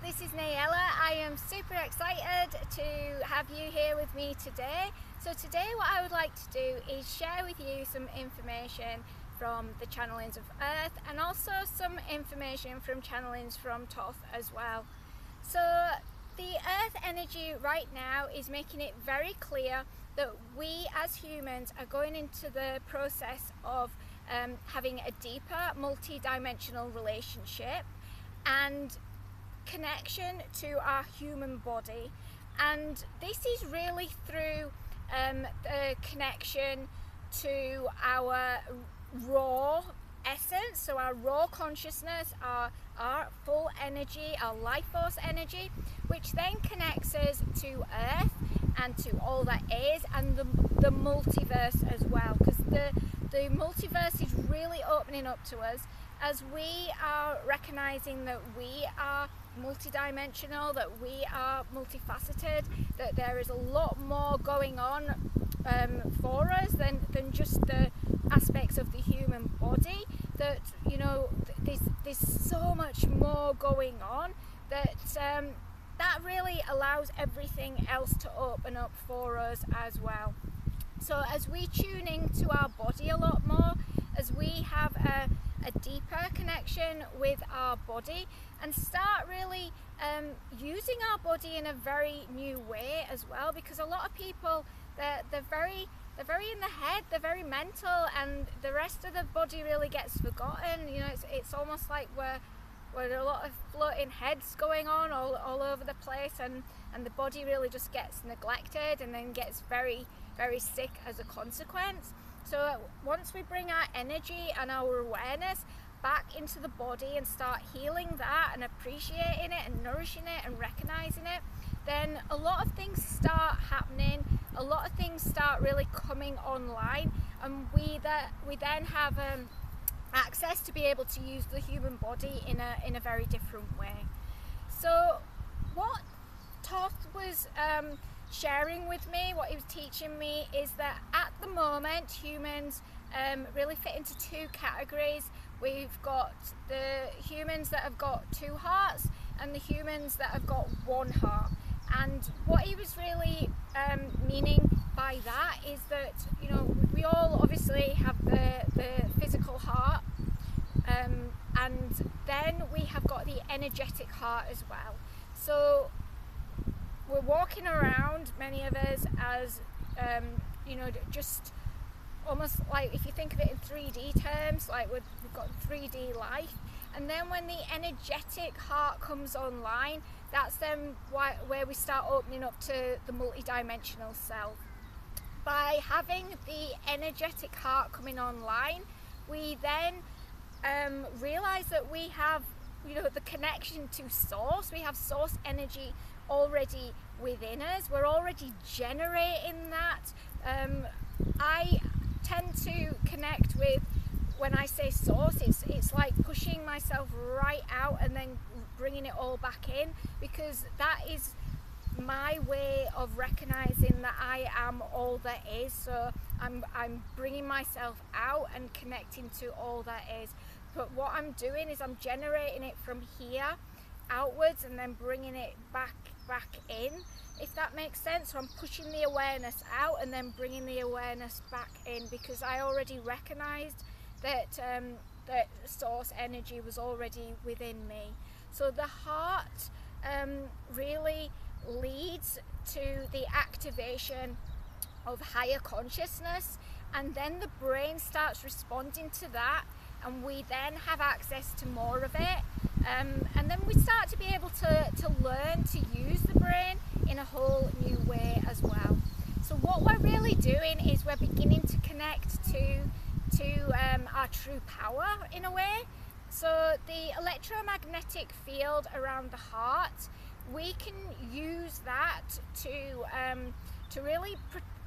this is Nayalla. I am super excited to have you here with me today. So today what I would like to do is share with you some information from the channelings of Earth and also some information from channelings from Thoth as well. So the Earth energy right now is making it very clear that we as humans are going into the process of having a deeper multi-dimensional relationship and connection to our human body, and this is really through the connection to our raw essence, so our raw consciousness, our full energy, our life force energy, which then connects us to Earth and to all that is, and the multiverse as well, because the multiverse is really opening up to us as we are recognizing that we are multidimensional, that we are multifaceted, that there is a lot more going on for us than just the aspects of the human body, that, you know, there's so much more going on that that really allows everything else to open up for us as well. So as we tune into our body a lot more, as we have a deeper connection with our body and start really using our body in a very new way as well, because a lot of people, they're very in the head, they're very mental, and the rest of the body really gets forgotten. You know, it's almost like we're a lot of floating heads going on all over the place, and the body really just gets neglected and then gets very, very sick as a consequence. So once we bring our energy and our awareness back into the body and start healing that and appreciating it and nourishing it and recognizing it, then a lot of things start happening, a lot of things start really coming online, and we then have access to be able to use the human body in a very different way. So what Thoth was sharing with me, what he was teaching me, is that at the moment humans really fit into two categories. We've got the humans that have got two hearts and the humans that have got one heart. And what he was really meaning by that is that, you know, we all obviously have the physical heart, and then we have got the energetic heart as well. So we're walking around, many of us, as you know, just almost like, if you think of it in 3D terms, like we've got 3D life. And then when the energetic heart comes online, that's then where we start opening up to the multidimensional self. By having the energetic heart coming online, we then realize that we have, you know, the connection to source. We have source energy already within us. We're already generating that. I tend to connect with, when I say source, it's like pushing myself right out and then bringing it all back in, because that is my way of recognizing that I am all there is. So I'm bringing myself out and connecting to all that is. But what I'm doing is I'm generating it from here outwards and then bringing it back in, if that makes sense. So I'm pushing the awareness out and then bringing the awareness back in, because I already recognized that that source energy was already within me. So the heart really leads to the activation of higher consciousness, and then the brain starts responding to that, and we then have access to more of it, and then we start to be able to learn to use the brain in a whole new way as well. So what we're really doing is we're beginning to connect to our true power in a way. So the electromagnetic field around the heart, we can use that to really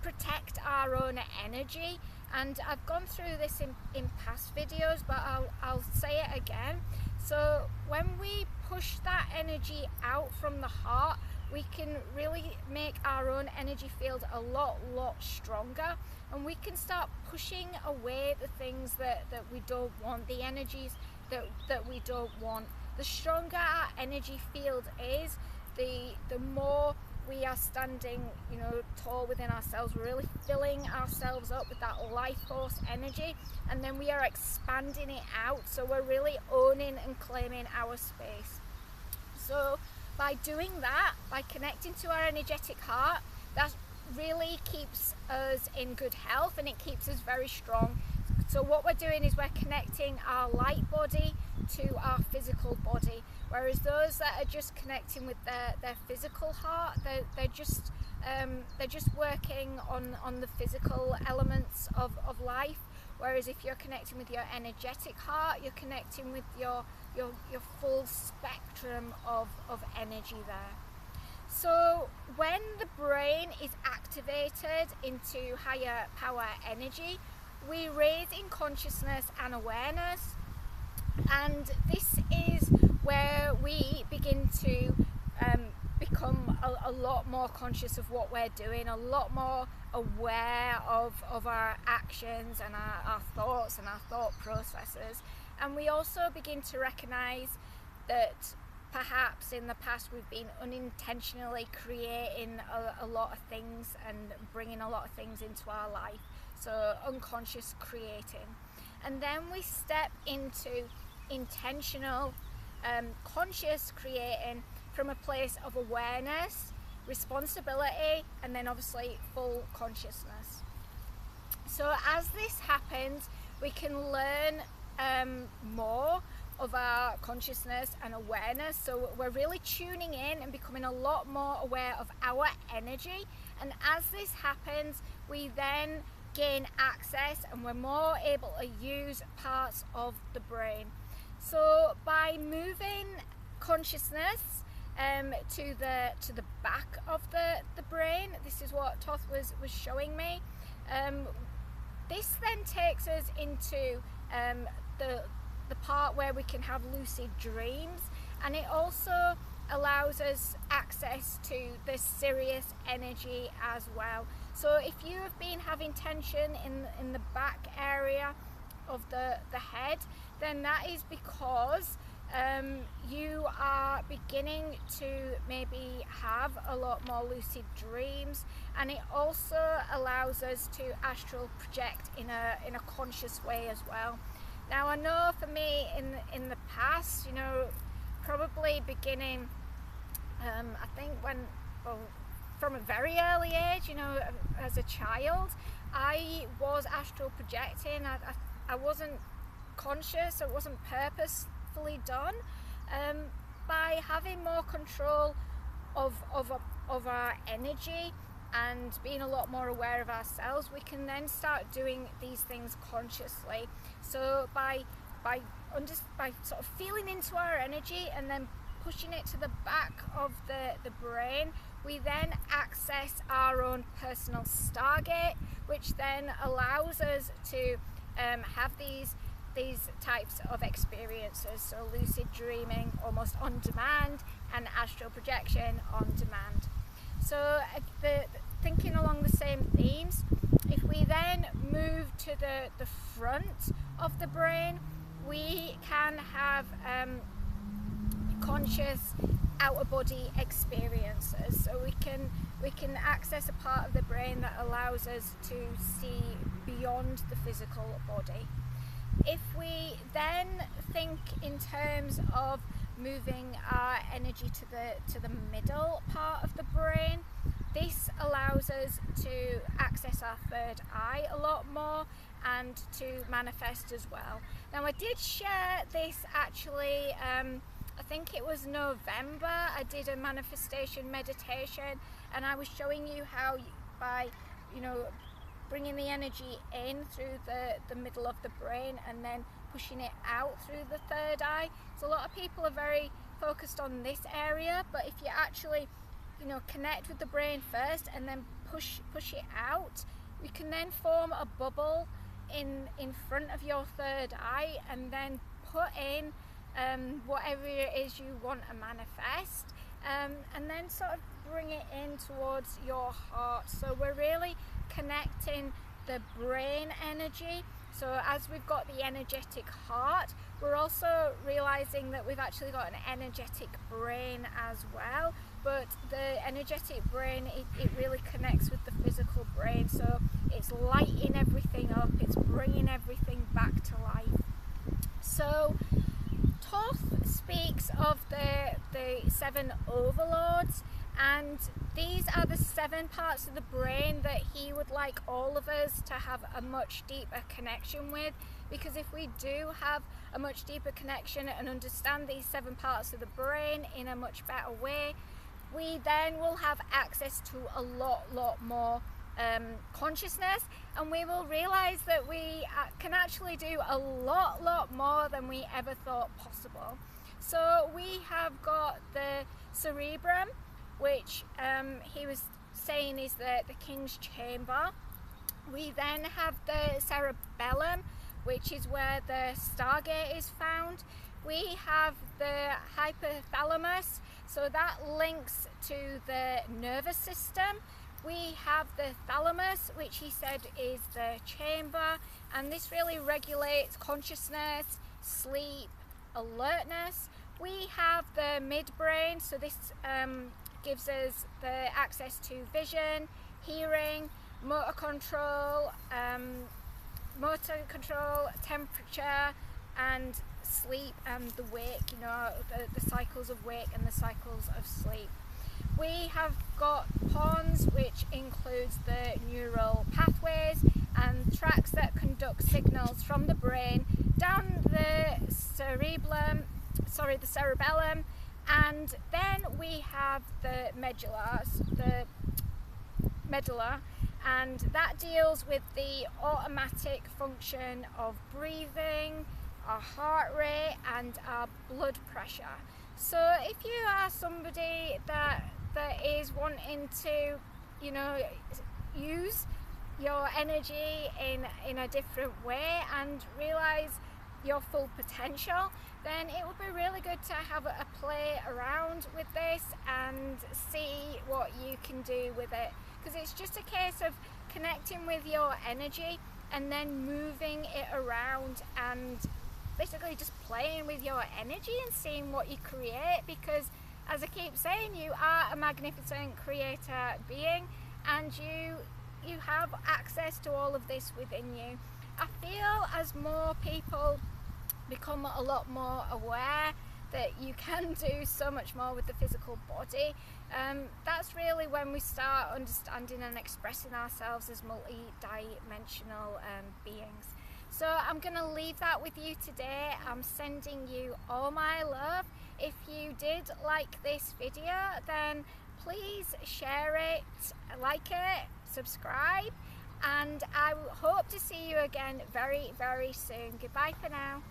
protect our own energy. And I've gone through this in past videos, but I'll say it again. So when we push that energy out from the heart, we can really make our own energy field a lot stronger, and we can start pushing away the things that we don't want, the energies that we don't want the stronger our energy field is, the more we are standing, you know, tall within ourselves. We're really filling ourselves up with that life force energy, and then we are expanding it out. So we're really owning and claiming our space. So by doing that, by connecting to our energetic heart, that really keeps us in good health and it keeps us very strong. So what we're doing is we're connecting our light body to our physical body, whereas those that are just connecting with their physical heart, they're just working on the physical elements of life. Whereas if you're connecting with your energetic heart, you're connecting with your full spectrum of energy there. So when the brain is activated into higher power energy, we raise in consciousness and awareness, and this is where we begin to become a lot more conscious of what we're doing, a lot more aware of our actions and our thoughts and our thought processes. And we also begin to recognize that perhaps in the past we've been unintentionally creating a lot of things and bringing a lot of things into our life, so unconscious creating. And then we step into intentional, conscious creating from a place of awareness, responsibility, and then obviously full consciousness. So as this happens, we can learn more of our consciousness and awareness. So we're really tuning in and becoming a lot more aware of our energy, and as this happens, we then gain access and we're more able to use parts of the brain. So by moving consciousness to the back of the brain, this is what Toth was showing me, this then takes us into the part where we can have lucid dreams, and it also allows us access to the Sirius energy as well. So if you have been having tension in the back area of the head, then that is because you are beginning to maybe have a lot more lucid dreams, and it also allows us to astral project in a conscious way as well. Now, I know for me in the past, you know, probably beginning, I think from a very early age, you know, as a child, I was astral projecting. I wasn't conscious, it wasn't purposefully done. By having more control of our energy and being a lot more aware of ourselves, we can then start doing these things consciously. So by sort of feeling into our energy and then pushing it to the back of the brain, we then access our own personal Stargate, which then allows us to have these types of experiences. So lucid dreaming almost on demand, and astral projection on demand. So thinking along the same themes, if we then move to the front of the brain, we can have conscious outer body experiences. So we can access a part of the brain that allows us to see beyond the physical body. If we then think in terms of moving our energy to the middle part of the brain, this allows us to access our third eye a lot more and to manifest as well. Now, I did share this actually, I think it was November, I did a manifestation meditation, and I was showing you how by, you know, bringing the energy in through the middle of the brain and then pushing it out through the third eye. So a lot of people are very focused on this area, but if you actually, you know, connect with the brain first and then push it out, we can then form a bubble in front of your third eye and then put in whatever it is you want to manifest, and then sort of bring it in towards your heart. So we're really connecting the brain energy. So as we've got the energetic heart, we're also realizing that we've actually got an energetic brain as well. But the energetic brain, it really connects with the physical brain, so it's lighting everything up, it's bringing everything back to life. So Thoth speaks of the 7 overlords, and these are the 7 parts of the brain that he would like all of us to have a much deeper connection with, because if we do have a much deeper connection and understand these 7 parts of the brain in a much better way, we then will have access to a lot more consciousness, and we will realize that we can actually do a lot more than we ever thought possible. So we have got the cerebrum, which he was saying is the king's chamber. We then have the cerebellum, which is where the Stargate is found. We have the hypothalamus, so that links to the nervous system. We have the thalamus, which he said is the chamber, and this really regulates consciousness, sleep, alertness. We have the midbrain, so this gives us the access to vision, hearing, motor control, temperature, and sleep, and the wake, you know, the cycles of wake and the cycles of sleep. We have got pons, which includes the neural pathways and tracks that conduct signals from the brain down the cerebellum, and then we have the medulla, and that deals with the automatic function of breathing, our heart rate, and our blood pressure. So if you are somebody that is wanting to, you know, use your energy in a different way and realize your full potential, then it would be really good to have a play around with this and see what you can do with it, because it's just a case of connecting with your energy and then moving it around and basically just playing with your energy and seeing what you create, because as I keep saying, you are a magnificent creator being, and you have access to all of this within you. I feel as more people become a lot more aware that you can do so much more with the physical body, that's really when we start understanding and expressing ourselves as multi-dimensional beings. So I'm going to leave that with you today. I'm sending you all my love. If you did like this video, then please share it, like it, subscribe, and I hope to see you again very soon. Goodbye for now.